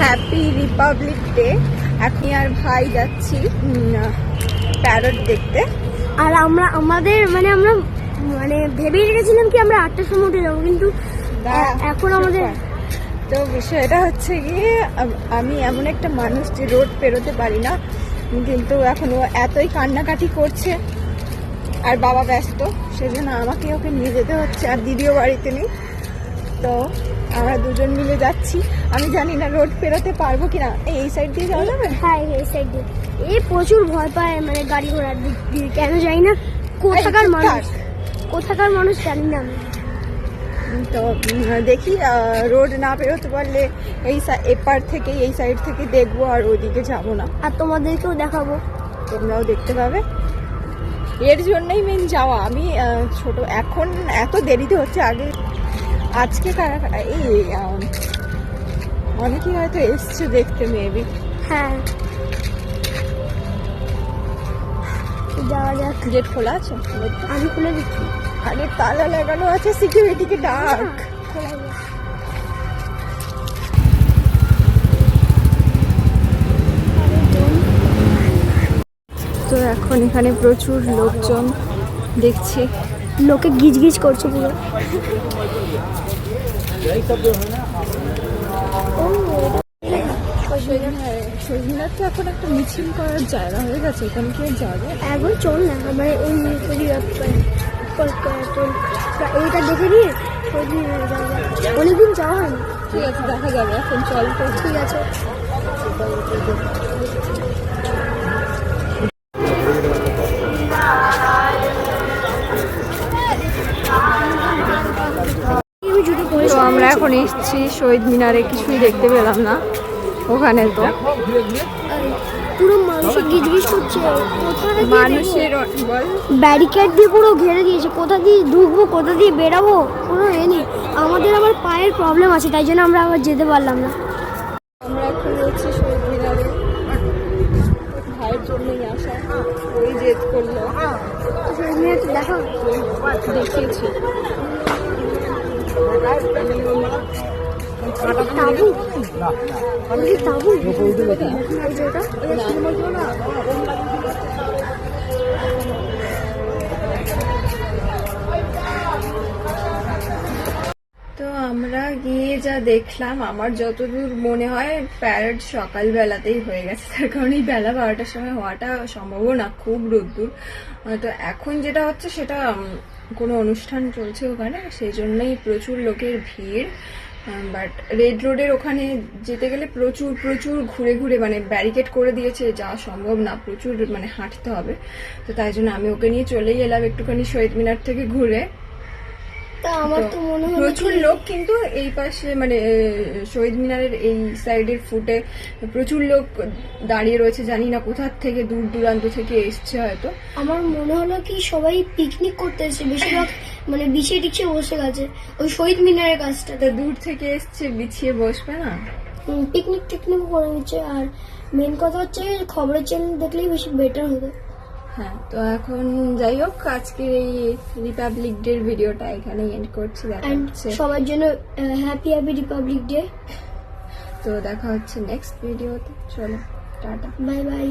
Happy Republic day. এখন আর ভাই যাচ্ছি প্যারট দেখতে। আর আমাদের আমরা ভেবে রেখেছিলাম কি আমরা 8টার সময় উঠে যাবো, কিন্তু এখন আমাদের তো বিষয়টা হচ্ছে গিয়ে আমি এমন একটা মানুষ যে রোড পেরোতে পারি না, কিন্তু এখন ও এতই কান্নাকাটি করছে আর বাবা ব্যস্ত, সেজন্য আমাকে ওকে নিয়ে যেতে হচ্ছে। আর দিদিও বাড়িতে নেই, তো আমরা দুজন মিলে যাচ্ছি। আমি জানি না রোড পেরোতে পারবো কিনা। এই সাইড দিয়ে যাওয়া যাবে? হ্যাঁ, এই সাইড দিয়ে। এই প্রচুর ভয় পায় গাড়ি ঘোড়ার দিক দিয়ে, কেন জানি না। কোথাকার মানুষ জানি না আমি। তো দেখি রোড না পেরোতে পারলে এপার থেকে এই সাইড থেকে দেখবো, আর ওইদিকে যাবো না। আর তোমাদেরকেও দেখাবো, তোমরাও দেখতে পাবে। এর জন্যই মেন যাওয়া। আমি ছোট, এখন এত দেরিতে হচ্ছে। আগে আজকে কারা কারা এই অনেকেই হয়তো এসছে দেখতে, মেবি। হ্যাঁ, যাওয়া যাক। গেট খোলা আছে? আমি খুলে দিচ্ছি। আরে তালা লাগানো আছে, সিকিউরিটিকে ডাক। তো এখন এখানে প্রচুর লোকজন দেখছি, লোকে গিজগিজ করছে পুরো। শহীদ তো এখন একটা মিছিল করার জায়গা হয়ে গেছে, এখানে কি যাবে? এখন চল না, এইটা দেখে নিয়ে অনেকদিন যাওয়া হয়নি। ঠিক আছে, দেখা যাবে এখন। চল তো, ঠিক আছে। তো আমরা এখন এসেছি শহীদ মিনারে, কিছুই দেখতে পেলাম না ওখানে। তো পুরো মানুষের গিজগিজ করছে, মানুষের ব্যারিকেড দিয়ে পুরো ঘিরে দিয়েছে। কোথা দিয়ে ঢুকবো, কোথা দিয়ে বেরাবো, কোনো নেই। আমাদের আবার পায়ের প্রবলেম আছে, তাই জন্য আমরা আবার যেতে পারলাম না। আমরা এখন রয়েছি শহীদ মিনারে, ভাইয়ের জন্যই আসা। ওই জেদ করলো। শহীদ মিনার তো দেখো, দেখিয়েছি। তাবু তাবু তো আমরা গিয়ে যা দেখলাম, আমার যতদূর মনে হয় প্যারেড সকালবেলাতেই হয়ে গেছে, তার কারণ এই বেলা 12টার সময় হওয়াটা সম্ভবও না, খুব রোদ্দুর। তো এখন যেটা হচ্ছে সেটা কোনো অনুষ্ঠান চলছে ওখানে, সেই জন্যই প্রচুর লোকের ভিড়। বাট রেড রোডের ওখানে যেতে গেলে প্রচুর প্রচুর ঘুরে ঘুরে ব্যারিকেড করে দিয়েছে, যাওয়া সম্ভব না, প্রচুর হাঁটতে হবে। তো তাই জন্য আমি ওকে নিয়ে চলেই এলাম একটুখানি শহীদ মিনার থেকে ঘুরে। প্রচুর লোক, কিন্তু এই পাশে শহীদ মিনারের এই সাইডের ফুটে প্রচুর লোক দাঁড়িয়ে রয়েছে। জানি না কোথা থেকে, দূর দূরান্ত থেকে এসছে হয়তো। আমার মনে হলো কি সবাই পিকনিক করতে এসছে, বেশিরভাগ বিছিয়ে টিছিয়ে বসে গেছে ওই শহীদ মিনারের কাছটা। তো দূর থেকে এসছে, বিছিয়ে বসবে না, পিকনিক টিকনিক করে নিচ্ছে। আর মেন কথা হচ্ছে খবরের চ্যানেল দেখলেই বেশি বেটার হবে। হ্যাঁ, তো এখন যাই হোক, আজকের এই রিপাবলিক ডে ভিডিওটা এখানে এন্ড করছি। সবার জন্য হ্যাপি রিপাবলিক ডে। তো দেখা হচ্ছে নেক্সট ভিডিওতে। চলো, টাটা, বাই বাই।